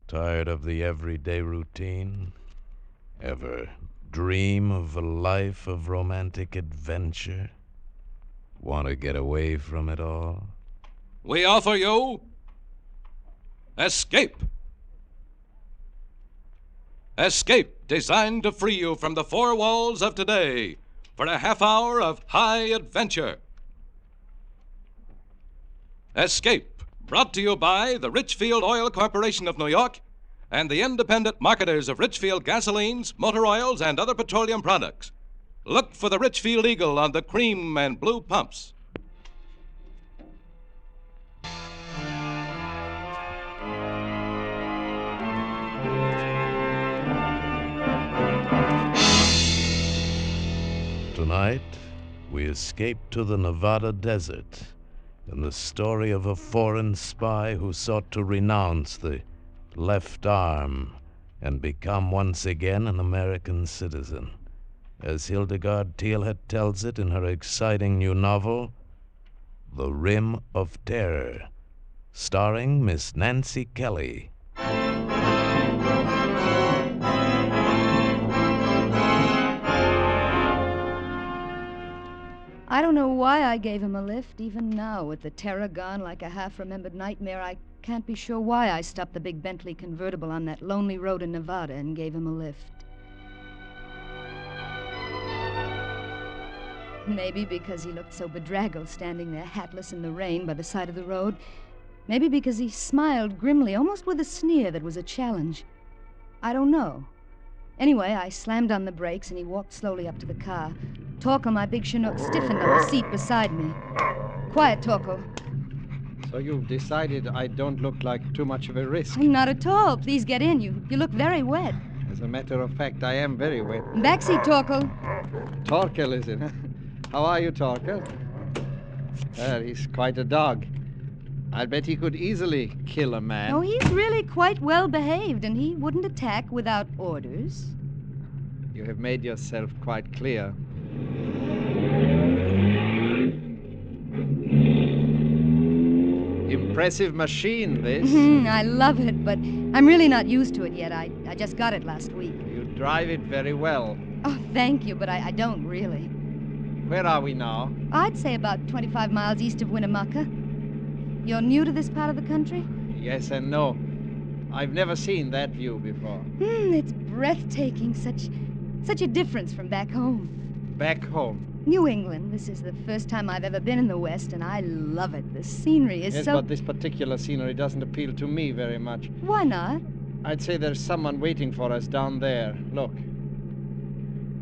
Tired of the everyday routine? Ever dream of a life of romantic adventure? Want to get away from it all? We offer you Escape. Escape, designed to free you from the four walls of today for a half hour of high adventure. Escape, brought to you by the Richfield Oil Corporation of New York and the independent marketers of Richfield gasolines, motor oils, and other petroleum products. Look for the Richfield Eagle on the cream and blue pumps. Tonight, we escape to the Nevada desert in the story of a foreign spy who sought to renounce the left arm and become once again an American citizen. As Hildegard Thielhet tells it in her exciting new novel, The Rim of Terror, starring Miss Nancy Kelly. I don't know why I gave him a lift. Even now, with the terror gone like a half-remembered nightmare, I can't be sure why I stopped the big Bentley convertible on that lonely road in Nevada and gave him a lift. Maybe because he looked so bedraggled standing there hatless in the rain by the side of the road. Maybe because he smiled grimly, almost with a sneer that was a challenge. I don't know. Anyway, I slammed on the brakes and he walked slowly up to the car. Torkel, my big Chinook, stiffened on the seat beside me. Quiet, Torkel. So you've decided I don't look like too much of a risk? Not at all. Please get in. You look very wet. As a matter of fact, I am very wet. Backseat, Torkel. Torkel, is it? How are you, Torkel? Well, he's quite a dog. I'll bet he could easily kill a man. Oh, he's really quite well behaved, and he wouldn't attack without orders. You have made yourself quite clear. Impressive machine, this. I love it, but I'm really not used to it yet. I just got it last week. You drive it very well. Oh, thank you, but I don't really. Where are we now? I'd say about 25 miles east of Winnemucca. You're new to this part of the country? Yes and no. I've never seen that view before. It's breathtaking. Such a difference from back home. Back home? New England. This is the first time I've ever been in the West, and I love it. The scenery is Yes, so... but this particular scenery doesn't appeal to me very much. Why not? I'd say there's someone waiting for us down there. Look.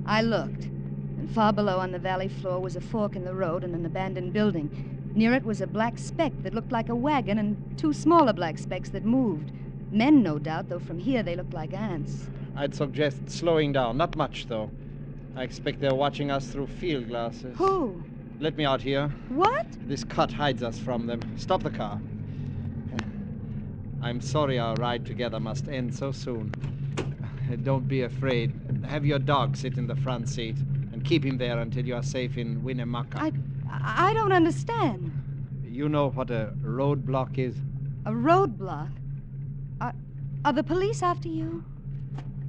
I looked, and far below on the valley floor was a fork in the road and an abandoned building. Near it was a black speck that looked like a wagon and two smaller black specks that moved. Men, no doubt, though from here they looked like ants. I'd suggest slowing down. Not much, though. I expect they're watching us through field glasses. Who? Let me out here. What? This cut hides us from them. Stop the car. I'm sorry our ride together must end so soon. Don't be afraid. Have your dog sit in the front seat and keep him there until you are safe in Winnemucca. I don't understand. You know what a roadblock is? A roadblock? Are the police after you?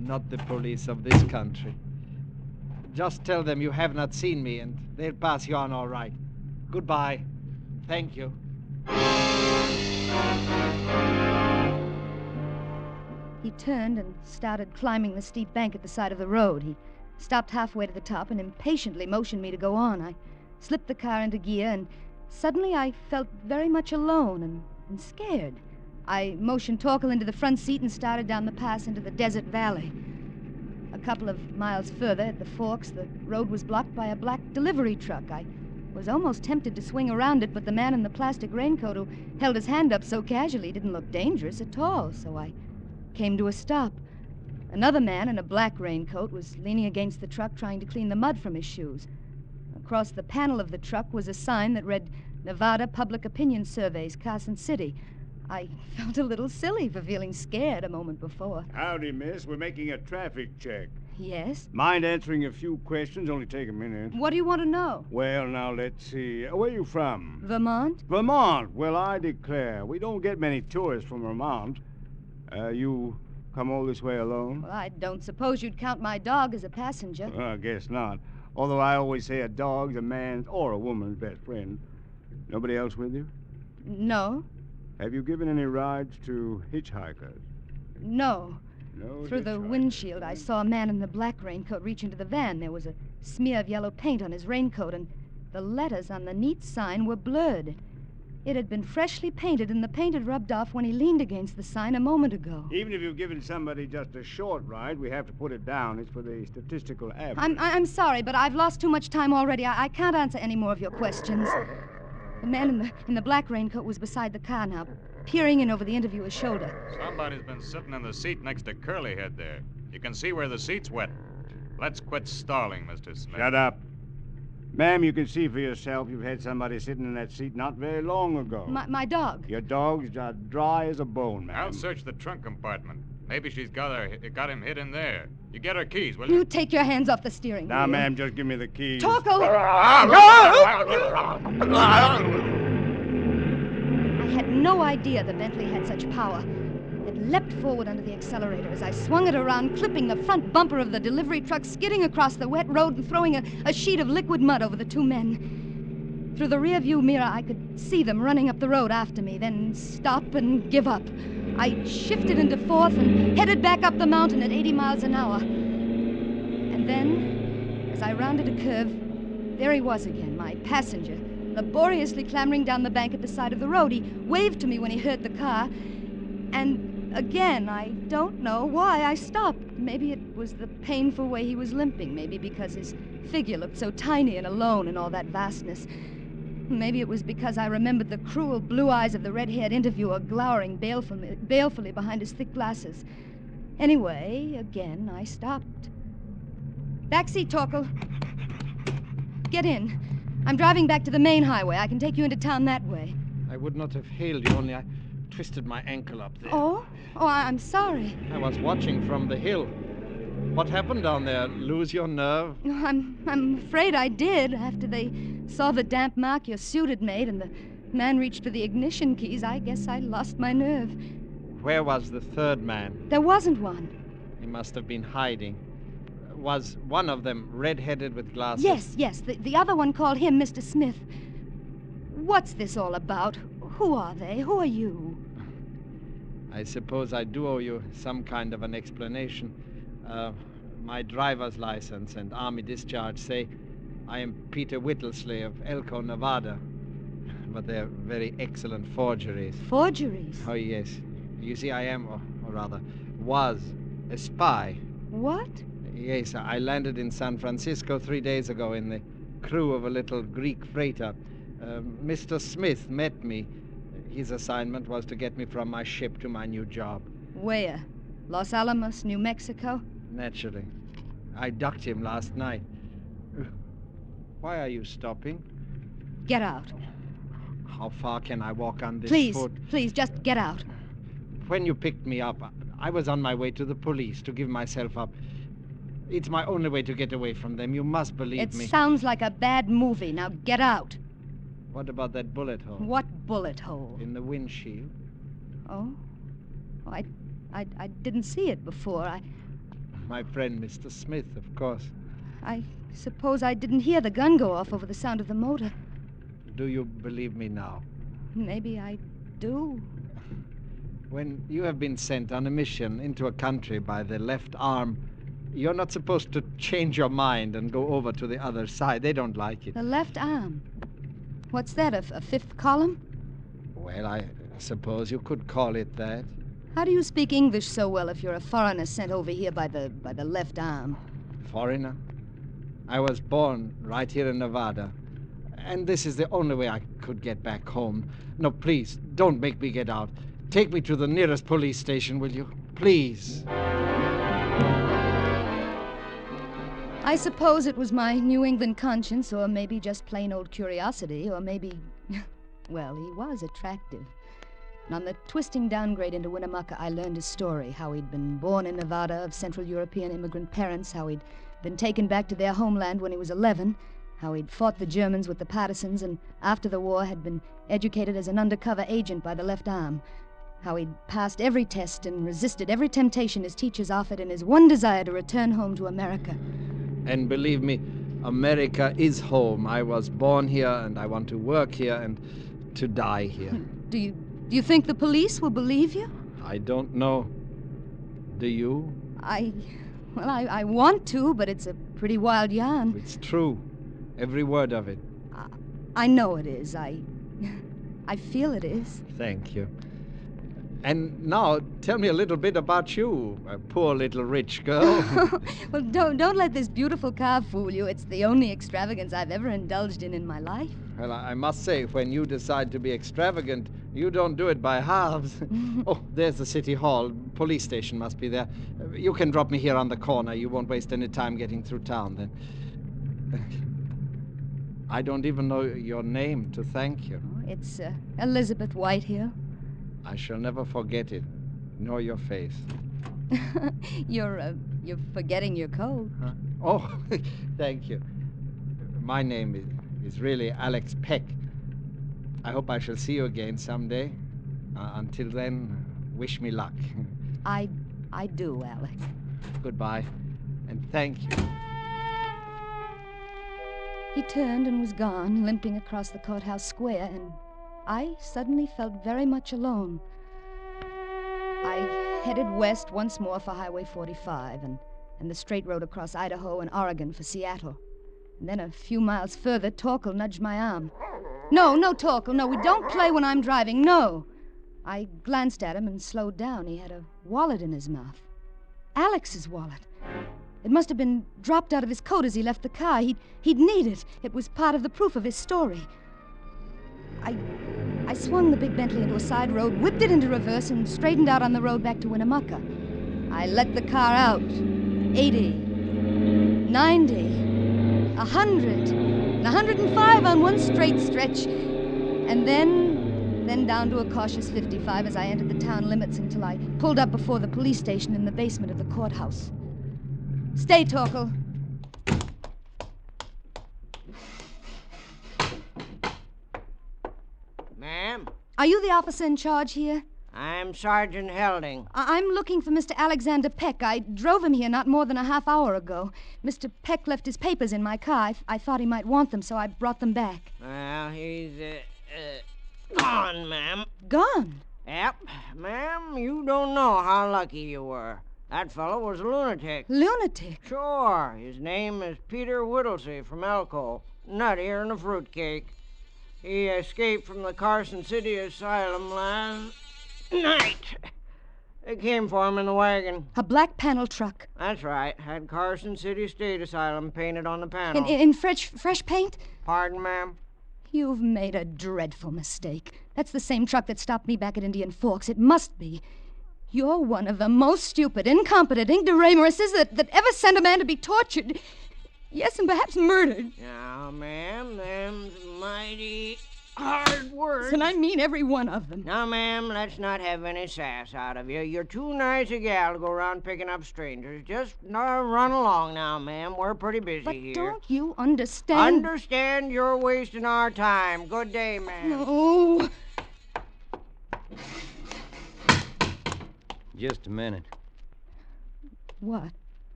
Not the police of this country. Just tell them you have not seen me, and they'll pass you on all right. Goodbye. Thank you. He turned and started climbing the steep bank at the side of the road. He stopped halfway to the top and impatiently motioned me to go on. I slipped the car into gear, and suddenly I felt very much alone and scared. I motioned Torkel into the front seat and started down the pass into the desert valley. A couple of miles further, at the forks, the road was blocked by a black delivery truck. I was almost tempted to swing around it, but the man in the plastic raincoat who held his hand up so casually didn't look dangerous at all, so I came to a stop. Another man in a black raincoat was leaning against the truck trying to clean the mud from his shoes. Across the panel of the truck was a sign that read, Nevada Public Opinion Surveys, Carson City. I felt a little silly for feeling scared a moment before. Howdy, miss. We're making a traffic check. Yes? Mind answering a few questions? Only take a minute. What do you want to know? Well, now, let's see. Where you from? Vermont? Vermont. Well, I declare, we don't get many tourists from Vermont. You come all this way alone? Well, I don't suppose you'd count my dog as a passenger. I guess not. Although I always say a dog's a man's or a woman's best friend. Nobody else with you? No, Have you given any rides to hitchhikers? no. No. Through the hitchhikers. windshield, I saw a man in the black raincoat reach into the van. There was a smear of yellow paint on his raincoat, and the letters on the neat sign were blurred. It had been freshly painted, and the paint had rubbed off when he leaned against the sign a moment ago. Even if you've given somebody just a short ride, we have to put it down. It's for the statistical average. I'm sorry, but I've lost too much time already. I can't answer any more of your questions. The man in the black raincoat was beside the car now, peering in over the interviewer's shoulder. Somebody's been sitting in the seat next to Curlyhead there. You can see where the seat's wet. Let's quit stalling, Mr. Smith. Shut up. Ma'am, you can see for yourself you've had somebody sitting in that seat not very long ago. My dog. Your dog's just dry as a bone, ma'am. I'll search the trunk compartment. Maybe she's got him hid in there. You get her keys, will you? You take your hands off the steering Now, wheel. ma'am, just give me the keys. Torko! I had no idea the Bentley had such power. It leapt forward under the accelerator as I swung it around, clipping the front bumper of the delivery truck, skidding across the wet road and throwing a sheet of liquid mud over the two men. Through the rearview mirror, I could see them running up the road after me, then stop and give up. I shifted into fourth and headed back up the mountain at 80 miles an hour. And then, as I rounded a curve, there he was again, my passenger, laboriously clambering down the bank at the side of the road. He waved to me when he heard the car, and again, I don't know why I stopped. Maybe it was the painful way he was limping, maybe because his figure looked so tiny and alone in all that vastness. Maybe it was because I remembered the cruel blue eyes of the red-haired interviewer glowering balefully behind his thick glasses. Anyway, again, I stopped. Backseat, Torkel. Get in. I'm driving back to the main highway. I can take you into town that way. I would not have hailed you, only I twisted my ankle up there. Oh? Oh, I'm sorry. I was watching from the hill. What happened down there? Lose your nerve? I'm afraid I did. After they saw the damp mark your suit had made and the man reached for the ignition keys, I guess I lost my nerve. Where was the third man? There wasn't one. He must have been hiding. Was one of them red-headed with glasses? Yes. The other one called him Mr. Smith. What's this all about? Who are they? Who are you? I suppose I do owe you some kind of an explanation. My driver's license and army discharge say I am Peter Whittlesey of Elko, Nevada. But they're very excellent forgeries. Forgeries? Oh, yes. You see, I am, or rather, was a spy. What? Yes, I landed in San Francisco 3 days ago in the crew of a little Greek freighter. Mr. Smith met me. His assignment was to get me from my ship to my new job. Where? Los Alamos, New Mexico? Naturally. I ducked him last night. Why are you stopping? Get out. How far can I walk on this foot? Please, just get out. When you picked me up, I was on my way to the police to give myself up. It's my only way to get away from them. You must believe me. It sounds like a bad movie. Now get out. What about that bullet hole? What bullet hole? In the windshield. Oh? I didn't see it before. My friend, Mr. Smith, of course. I suppose I didn't hear the gun go off over the sound of the motor. Do you believe me now? Maybe I do. When you have been sent on a mission into a country by the left arm, you're not supposed to change your mind and go over to the other side. They don't like it. The left arm? What's that, a fifth column? Well, I suppose you could call it that. How do you speak English so well if you're a foreigner sent over here by the left arm? Foreigner? I was born right here in Nevada. And this is the only way I could get back home. No, please, don't make me get out. Take me to the nearest police station, will you? Please. I suppose it was my New England conscience, or maybe just plain old curiosity, or maybe... Well, he was attractive. And on the twisting downgrade into Winnemucca, I learned his story, how he'd been born in Nevada of Central European immigrant parents, how he'd been taken back to their homeland when he was 11, how he'd fought the Germans with the partisans, and after the war had been educated as an undercover agent by the left arm. How he'd passed every test and resisted every temptation his teachers offered in his one desire to return home to America. And believe me, America is home. I was born here, and I want to work here and to die here. Do you think the police will believe you? I don't know. Do you? I want to, but it's a pretty wild yarn. It's true. Every word of it. I know it is. I feel it is. Thank you. And now, tell me a little bit about you, a poor little rich girl. Well, don't let this beautiful car fool you. It's the only extravagance I've ever indulged in my life. Well, I must say, when you decide to be extravagant, you don't do it by halves. Oh, there's the city hall. Police station must be there. You can drop me here on the corner. You won't waste any time getting through town, then. I don't even know your name to thank you. Oh, it's Elizabeth Whitehill. I shall never forget it, nor your face. You're forgetting your coat. Huh? Oh, thank you. My name is really Alex Peck. I hope I shall see you again someday. Until then, wish me luck. I do, Alex. Goodbye, and thank you. He turned and was gone, limping across the courthouse square, and I suddenly felt very much alone. I headed west once more for Highway 45 and the straight road across Idaho and Oregon for Seattle. And then a few miles further, Torkel nudged my arm. No, Torkel, no, we don't play when I'm driving, no. I glanced at him and slowed down. He had a wallet in his mouth. Alex's wallet. It must have been dropped out of his coat as he left the car. He'd need it. It was part of the proof of his story. I swung the big Bentley into a side road, whipped it into reverse, and straightened out on the road back to Winnemucca. I let the car out. 80, 90, 100, 105 on one straight stretch, and then down to a cautious 55 as I entered the town limits until I pulled up before the police station in the basement of the courthouse. Stay, Torkel. Ma'am, Are you the officer in charge here? I'm Sergeant Helding. I'm looking for Mr. Alexander Peck. I drove him here not more than a half hour ago. Mr. Peck left his papers in my car. I thought he might want them, so I brought them back. Well, he's, gone, ma'am. Gone? Yep. Ma'am, you don't know how lucky you were. That fellow was a lunatic. Lunatic? Sure. His name is Peter Whittlesey from Elko. Nuttier than a fruitcake. He escaped from the Carson City Asylum last night. They came for him in the wagon. A black panel truck. That's right. Had Carson City State Asylum painted on the panel. In fresh paint? Pardon, ma'am? You've made a dreadful mistake. That's the same truck that stopped me back at Indian Forks. It must be. You're one of the most stupid, incompetent ignoramuses that ever sent a man to be tortured. Yes, and perhaps murdered. Now, ma'am, them's mighty hard words. And I mean every one of them. Now, ma'am, let's not have any sass out of you. You're too nice a gal to go around picking up strangers. Just run along now, ma'am. We're pretty busy But here. don't you understand? Understand you're wasting our time. Good day, ma'am. No. Just a minute. What?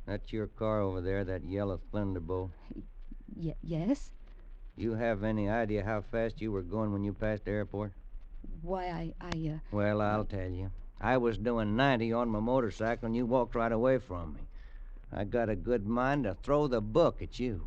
That's your car over there, that yellow Thunderbolt. Yes? You have any idea how fast you were going when you passed the airport? Why, Well, I'll tell you. I was doing 90 on my motorcycle and you walked right away from me. I got a good mind to throw the book at you.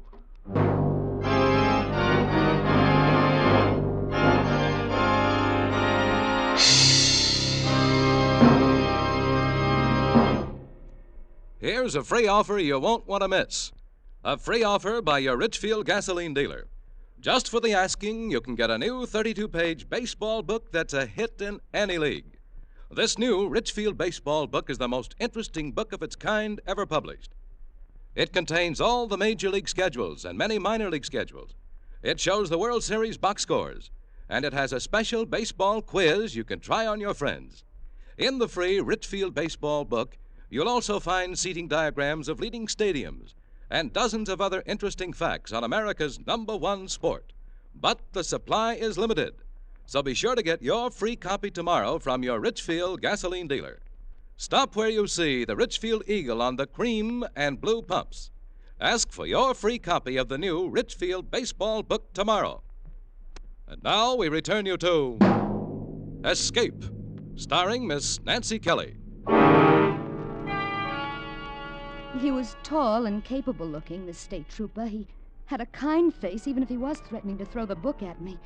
Here's a free offer you won't want to miss. A free offer by your Richfield gasoline dealer. Just for the asking, you can get a new 32-page baseball book that's a hit in any league. This new Richfield baseball book is the most interesting book of its kind ever published. It contains all the major league schedules and many minor league schedules. It shows the World Series box scores, and it has a special baseball quiz you can try on your friends. In the free Richfield baseball book, you'll also find seating diagrams of leading stadiums and dozens of other interesting facts on America's #1 sport. But the supply is limited. So be sure to get your free copy tomorrow from your Richfield gasoline dealer. Stop where you see the Richfield Eagle on the cream and blue pumps. Ask for your free copy of the new Richfield baseball book tomorrow. And now we return you to Escape, starring Miss Nancy Kelly. He was tall and capable looking, this state trooper. He had a kind face, even if he was threatening to throw the book at me.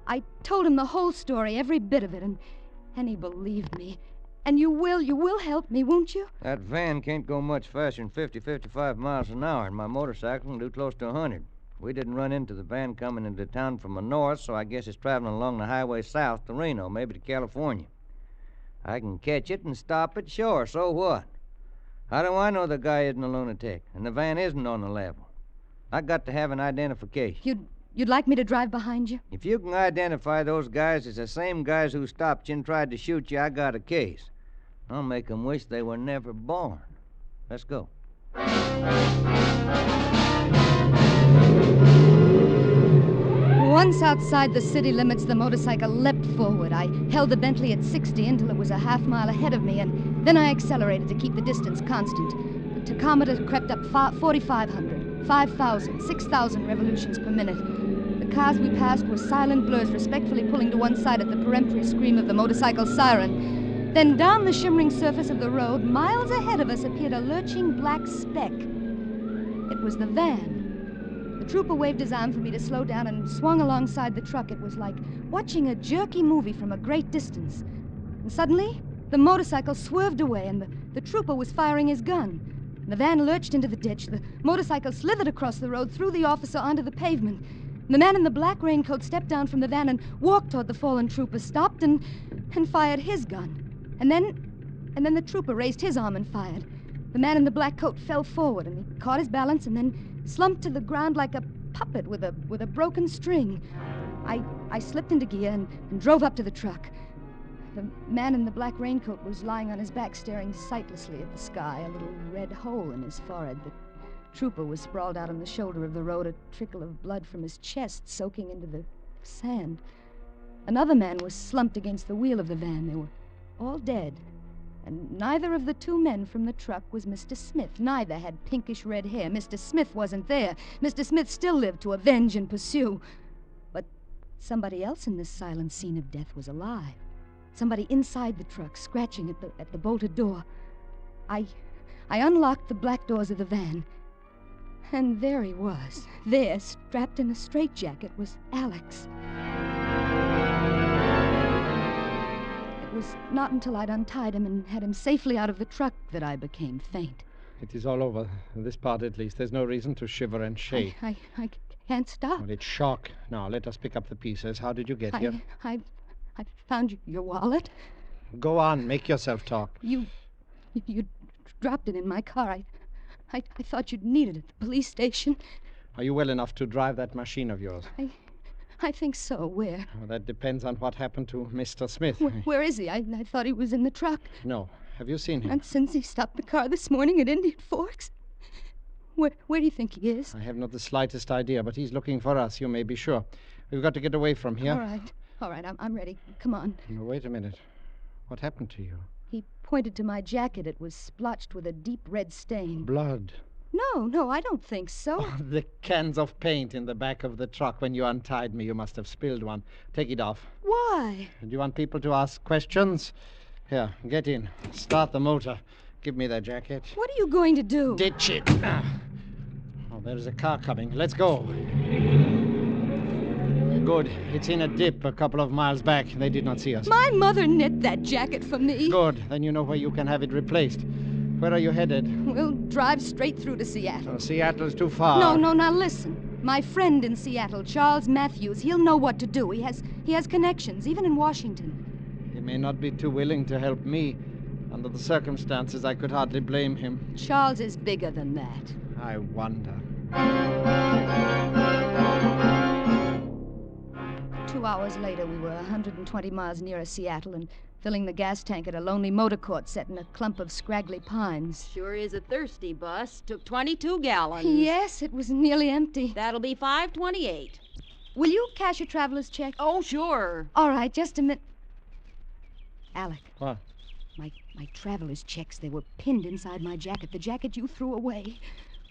I told him the whole story, every bit of it, and he believed me. And you will help me, won't you? That van can't go much faster than 55 miles an hour, and my motorcycle can do close to 100. We didn't run into the van coming into town from the north, so I guess it's traveling along the highway south to Reno, maybe to California. I can catch it and stop it, sure, so what? How do I know the guy isn't a lunatic, and the van isn't on the level? I got to have an identification. You'd like me to drive behind you? If you can identify those guys as the same guys who stopped you and tried to shoot you, I got a case. I'll make them wish they were never born. Let's go. Once outside the city limits, the motorcycle leapt forward. I held the Bentley at 60 until it was a half mile ahead of me, and then I accelerated to keep the distance constant. The tachometer crept up 4,500, 5,000, 6,000 revolutions per minute. The cars we passed were silent blurs, respectfully pulling to one side at the peremptory scream of the motorcycle siren. Then down the shimmering surface of the road, miles ahead of us, appeared a lurching black speck. It was the van. The trooper waved his arm for me to slow down and swung alongside the truck. It was like watching a jerky movie from a great distance. And suddenly, the motorcycle swerved away, and the trooper was firing his gun. The van lurched into the ditch. The motorcycle slithered across the road, threw the officer onto the pavement. The man in the black raincoat stepped down from the van and walked toward the fallen trooper, stopped and fired his gun. And then the trooper raised his arm and fired. The man in the black coat fell forward, and he caught his balance and then slumped to the ground like a puppet with a broken string. I slipped into gear and drove up to the truck. The man in the black raincoat was lying on his back, staring sightlessly at the sky, a little red hole in his forehead. The trooper was sprawled out on the shoulder of the road, a trickle of blood from his chest soaking into the sand. Another man was slumped against the wheel of the van. They were all dead. And neither of the two men from the truck was Mr. Smith. Neither had pinkish red hair. Mr. Smith wasn't there. Mr. Smith still lived to avenge and pursue. But somebody else in this silent scene of death was alive. Somebody inside the truck, scratching at the bolted door. I unlocked the black doors of the van. And there he was. There, strapped in a straitjacket, was Alex. It was not until I'd untied him and had him safely out of the truck that I became faint. It is all over. In this part, at least. There's no reason to shiver and shake. I can't stop. Well, it's shock. Now, let us pick up the pieces. How did you get here? I found your wallet. Go on. Make yourself talk. You dropped it in my car. I thought you'd need it at the police station. Are you well enough to drive that machine of yours? I think so. Where? Well, that depends on what happened to Mr. Smith. Where is he? I thought he was in the truck. No. Have you seen him? And since he stopped the car this morning at Indian Forks? Where do you think he is? I have not the slightest idea, but he's looking for us, you may be sure. We've got to get away from here. All right, I'm ready. Come on. No, wait a minute. What happened to you? He pointed to my jacket. It was splotched with a deep red stain. Blood. No, I don't think so. Oh, the cans of paint in the back of the truck. When you untied me, you must have spilled one. Take it off. Why? Do you want people to ask questions? Here, get in. Start the motor. Give me that jacket. What are you going to do? Ditch it. Oh, there's a car coming. Let's go. Good. It's in a dip a couple of miles back. They did not see us. My mother knit that jacket for me. Good. Then you know where you can have it replaced. Where are you headed? We'll drive straight through to Seattle. Oh, Seattle's too far. No, now listen. My friend in Seattle, Charles Matthews, he'll know what to do. He has connections, even in Washington. He may not be too willing to help me. Under the circumstances, I could hardly blame him. Charles is bigger than that. I wonder. 2 hours later, we were 120 miles nearer Seattle and filling the gas tank at a lonely motor court set in a clump of scraggly pines. Sure is a thirsty bus. Took 22 gallons. Yes, it was nearly empty. That'll be $5.28. will you cash a traveler's check? Oh, sure. All right, just a minute. Alec. What? My traveler's checks, they were pinned inside my jacket. The jacket you threw away.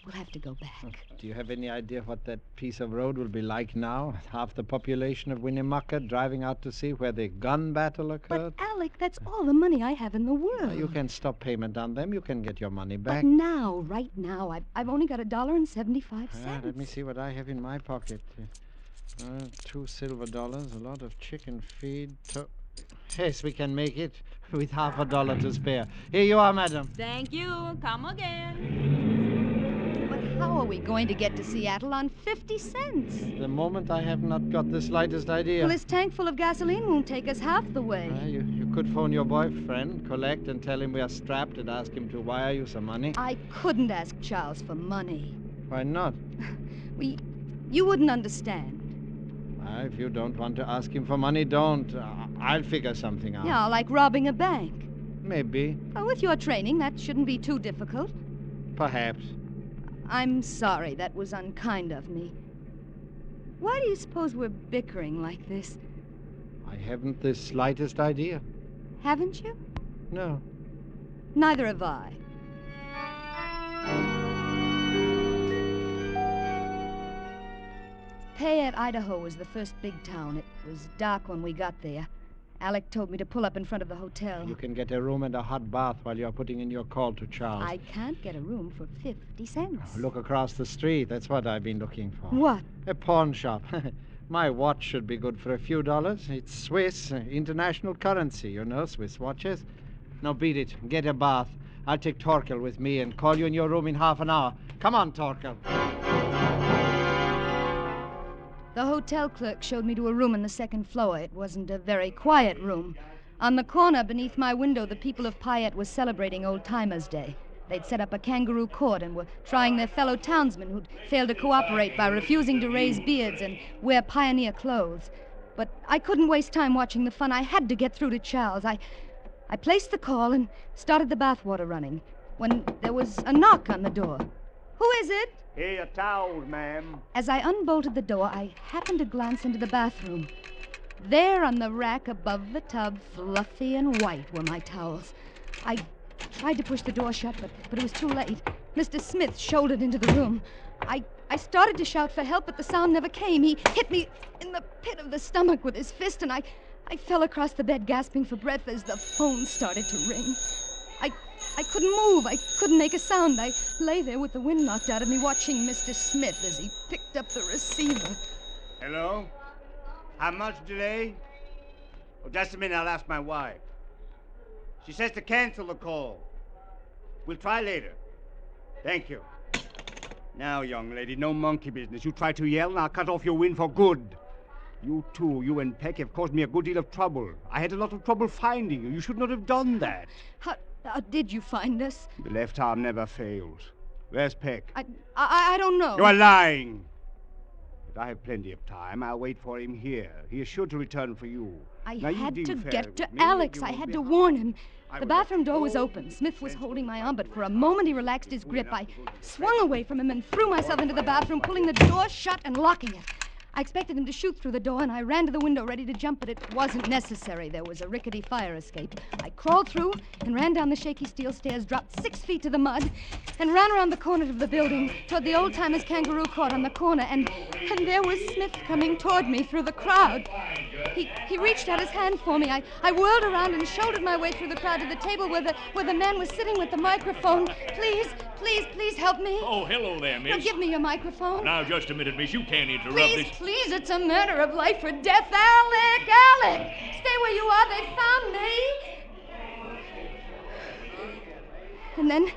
We'll have to go back. Do you have any idea what that piece of road will be like now? Half the population of Winnemucca driving out to see where the gun battle occurred? But, Alec, that's all the money I have in the world. You can stop payment on them. You can get your money back. But now, right now, I've only got $1.75. Let me see what I have in my pocket. 2 silver dollars, a lot of chicken feed. Yes, we can make it with $50 to spare. Here you are, madam. Thank you. Come again. But how are we going to get to Seattle on 50 cents? The moment I have not got the slightest idea. Well, this tank full of gasoline won't take us half the way. You could phone your boyfriend, collect, and tell him we are strapped and ask him to wire you some money. I couldn't ask Charles for money. Why not? You wouldn't understand. If you don't want to ask him for money, don't. I'll figure something out. Yeah, like robbing a bank. Maybe. Well, with your training, that shouldn't be too difficult. Perhaps. I'm sorry. That was unkind of me. Why do you suppose we're bickering like this? I haven't the slightest idea. Haven't you? No. Neither have I. Payette, Idaho was the first big town. It was dark when we got there. Alec told me to pull up in front of the hotel. You can get a room and a hot bath while you're putting in your call to Charles. I can't get a room for 50 cents. Look across the street. That's what I've been looking for. What? A pawn shop. My watch should be good for a few dollars. It's Swiss, international currency, you know, Swiss watches. Now beat it. Get a bath. I'll take Torkel with me and call you in your room in half an hour. Come on, Torkel. The hotel clerk showed me to a room on the second floor. It wasn't a very quiet room. On the corner beneath my window, the people of Payette were celebrating Old Timers' Day. They'd set up a kangaroo court and were trying their fellow townsmen who'd failed to cooperate by refusing to raise beards and wear pioneer clothes. But I couldn't waste time watching the fun. I had to get through to Charles. I placed the call and started the bathwater running when there was a knock on the door. Who is it? Here, your towels, ma'am. As I unbolted the door, I happened to glance into the bathroom. There on the rack above the tub, fluffy and white, were my towels. I tried to push the door shut, but it was too late. Mr. Smith shouldered into the room. I started to shout for help, but the sound never came. He hit me in the pit of the stomach with his fist, and I fell across the bed, gasping for breath as the phone started to ring. I couldn't move. I couldn't make a sound. I lay there with the wind knocked out of me, watching Mr. Smith as he picked up the receiver. Hello? How much delay? Oh, just a minute. I'll ask my wife. She says to cancel the call. We'll try later. Thank you. Now, young lady, no monkey business. You try to yell, and I'll cut off your wind for good. You two, you and Peck, have caused me a good deal of trouble. I had a lot of trouble finding you. You should not have done that. How did you find us? The left arm never fails. Where's Peck? I don't know. You are lying. But I have plenty of time. I'll wait for him here. He is sure to return for you. I now, had you to deal get fair to with me. Alex. You I will had be to hard. warn him. I The will let bathroom you door was go. open. Smith was holding my arm, but for a moment he relaxed his grip. I swung away from him and threw myself into the bathroom, pulling the door shut and locking it. I expected him to shoot through the door, and I ran to the window ready to jump, but it wasn't necessary. There was a rickety fire escape. I crawled through and ran down the shaky steel stairs, dropped 6 feet to the mud, and ran around the corner of the building toward the old-timers kangaroo court on the corner, and there was Smith coming toward me through the crowd. He reached out his hand for me. I whirled around and shouldered my way through the crowd to the table where the man was sitting with the microphone. Please help me. Oh, hello there, miss. Now, give me your microphone. Now, just a minute, miss. You can't interrupt this. Please, it's a matter of life or death. Alec! Stay where you are. They found me.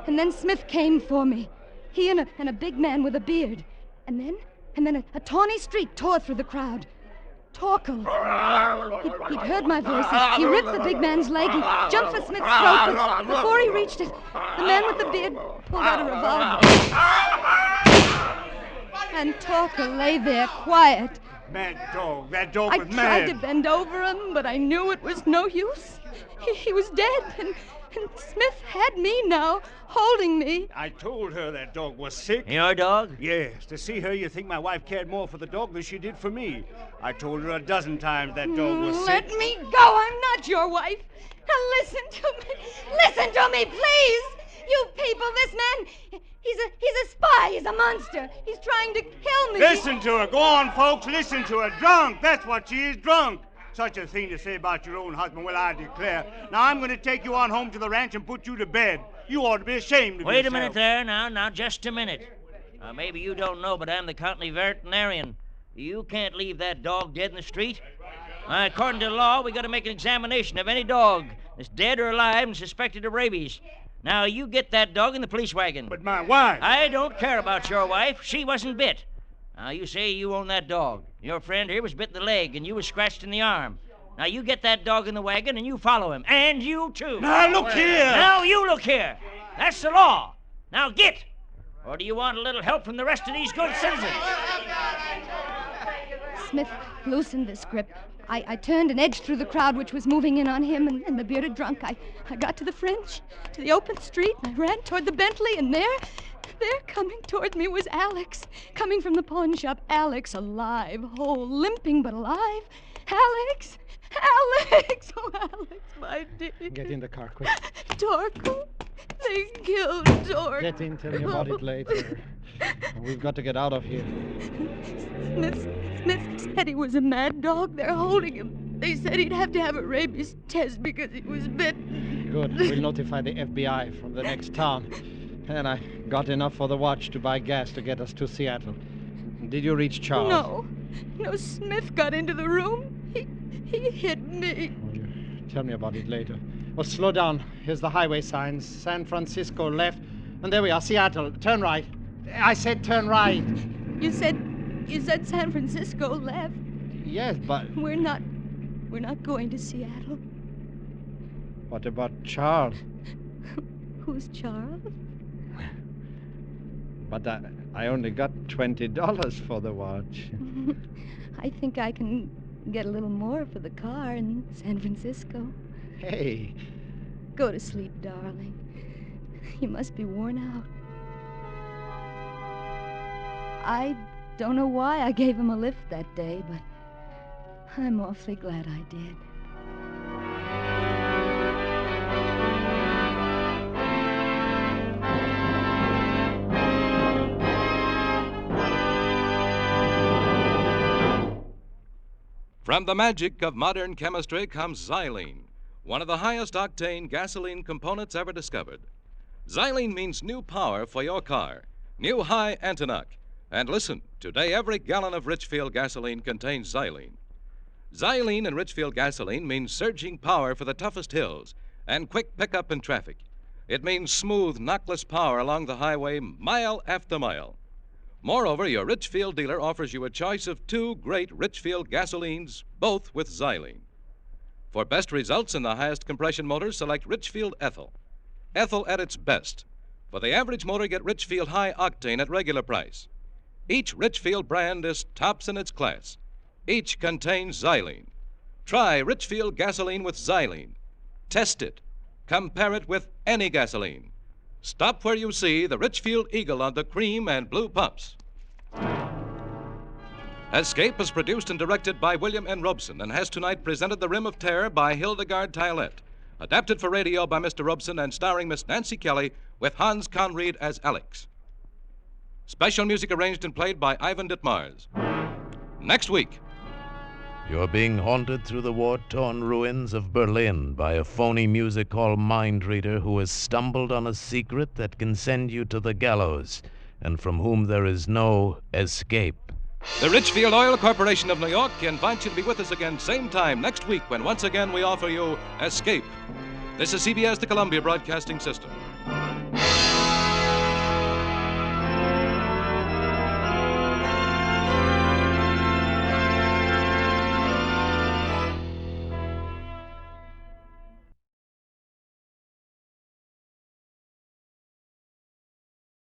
And then Smith came for me. He and a big man with a beard. And then a tawny streak tore through the crowd. Torkel. He'd heard my voice. He ripped the big man's leg. He jumped for Smith's throat, but before he reached it, the man with the beard pulled out a revolver. And Torkel lay there quiet. Mad dog. That dog I was tried mad. to bend over him, but I knew it was no use. he was dead, and Smith had me now, holding me. I told her that dog was sick. Your dog? Yes, to see her, you think my wife cared more for the dog than she did for me. I told her a dozen times that dog was sick. Let me go. I'm not your wife. Now listen to me. Listen to me, please. You people, this man, he's a spy. He's a monster. He's trying to kill me. Listen to her. Go on, folks. Listen to her. Drunk. That's what she is, drunk. Such a thing to say about your own husband. Well, I declare. Now, I'm going to take you on home to the ranch and put you to bed. You ought to be ashamed of yourself. Wait a minute there, now, just a minute. Maybe you don't know, but I'm the county veterinarian. You can't leave that dog dead in the street. According to the law, we got to make an examination of any dog that's dead or alive and suspected of rabies. Now, you get that dog in the police wagon. But my wife... I don't care about your wife. She wasn't bit. Now, you say you own that dog. Your friend here was bit in the leg, and you was scratched in the arm. Now, you get that dog in the wagon, and you follow him. And you, too. Now, look here! Now, you look here. That's the law. Now, get! Or do you want a little help from the rest of these good citizens? Smith loosened his grip. I turned and edged through the crowd which was moving in on him and the bearded drunk. I got to the fringe, to the open street, and I ran toward the Bentley, and there coming toward me was Alex, coming from the pawn shop. Alex, alive, whole, limping but alive. Alex! Alex! Oh, Alex, my dear. Get in the car, quick. Torkel. They killed Torkel. Get in, tell me about it later. We've got to get out of here. Smith said he was a mad dog. They're holding him. They said he'd have to have a rabies test because he was bitten. Good. We'll notify the FBI from the next town. And I got enough for the watch to buy gas to get us to Seattle. Did you reach Charles? No, Smith got into the room. He hit me. Oh, you tell me about it later. Oh, slow down. Here's the highway signs. San Francisco left. And there we are, Seattle. Turn right. I said turn right. You said San Francisco left. Yes, but... We're not going to Seattle. What about Charles? Who's Charles? But I only got $20 for the watch. I think I can get a little more for the car in San Francisco. Hey. Go to sleep, darling. You must be worn out. I don't know why I gave him a lift that day, but I'm awfully glad I did. From the magic of modern chemistry comes xylene, one of the highest octane gasoline components ever discovered. Xylene means new power for your car, new high Antonoc. And listen, today every gallon of Richfield gasoline contains xylene. Xylene in Richfield gasoline means surging power for the toughest hills and quick pickup in traffic. It means smooth, knockless power along the highway mile after mile. Moreover, your Richfield dealer offers you a choice of 2 great Richfield gasolines, both with xylene. For best results in the highest compression motors, select Richfield Ethyl. Ethyl at its best. For the average motor, get Richfield High Octane at regular price. Each Richfield brand is tops in its class. Each contains xylene. Try Richfield gasoline with xylene. Test it. Compare it with any gasoline. Stop where you see the Richfield Eagle on the cream and blue pumps. Escape is produced and directed by William N. Robson and has tonight presented The Rim of Terror by Hildegard Tillett. Adapted for radio by Mr. Robson and starring Miss Nancy Kelly with Hans Conried as Alex. Special music arranged and played by Ivan Ditmars. Next week. You're being haunted through the war-torn ruins of Berlin by a phony music hall mind reader who has stumbled on a secret that can send you to the gallows and from whom there is no escape. The Richfield Oil Corporation of New York invites you to be with us again same time next week when once again we offer you Escape. This is CBS, the Columbia Broadcasting System.